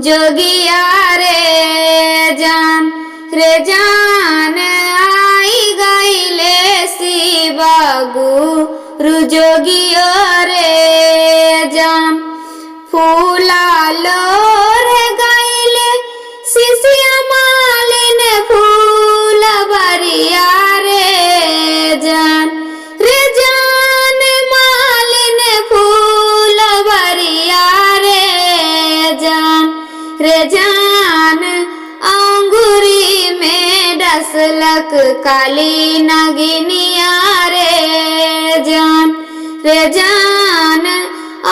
जोगिया रे जान आई गईले शिवा गुरु जोगिया रे जान फूला लोर गईले शिष्या मालिन फूल बरिया रे जान मालिन फूल बरिया रे जान अंगूरी में डसलक काली नगिनिया रे जान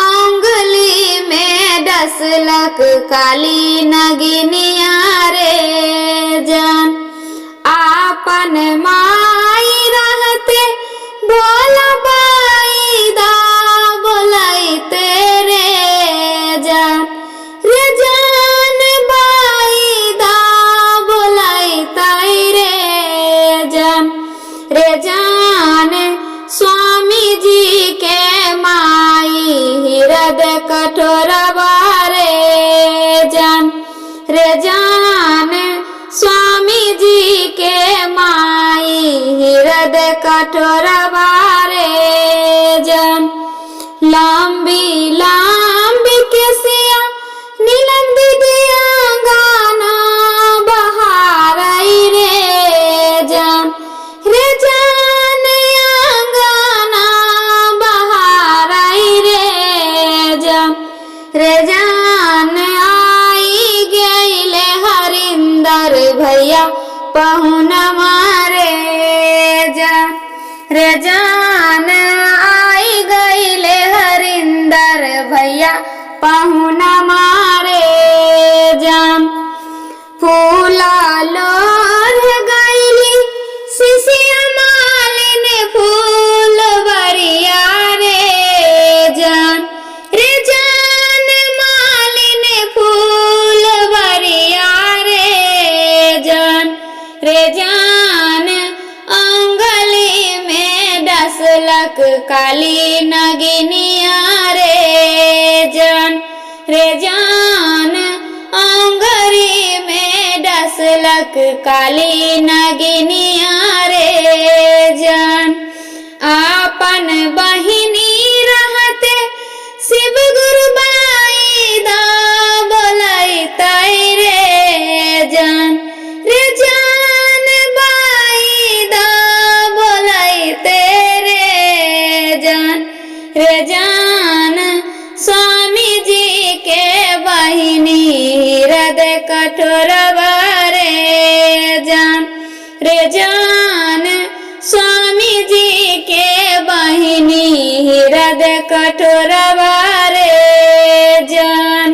अंगुली में डसलक काली नगिनिया रे जान आपन माई रहते बोला बाई दा बोलाई तेरे जान रे जान स्वामी जी के माई हृदय कठोरवा रे जान स्वामी जी के माई हृदय कठोरवा रे जान लंबी लंबी केसिया नीलम दीदिया गाना बहार रे जान आंगना बहार रे जान आई गईले हरिंदर भैया पहुन मारे रे जान आई गईले हरिंदर भैया पहुन मारे जान फूला लोर गईली शिष्या मालिन फूल बरिया रे जान मालिन फूल बरिया रे जान अंगली में डसलक काली नगिनिया रे जान अंगरी में डसलक काली नगिनिया रे जान आपन बहिनी रहते शिव गुरु बाई दा बोलाई रे जान बाई दा बोलाई तेरे रे जान स्वामी जी के बहिनी हृदय कठोरवा रे जान स्वामी जी के बहिनी हृदय कठोरवा रे जान।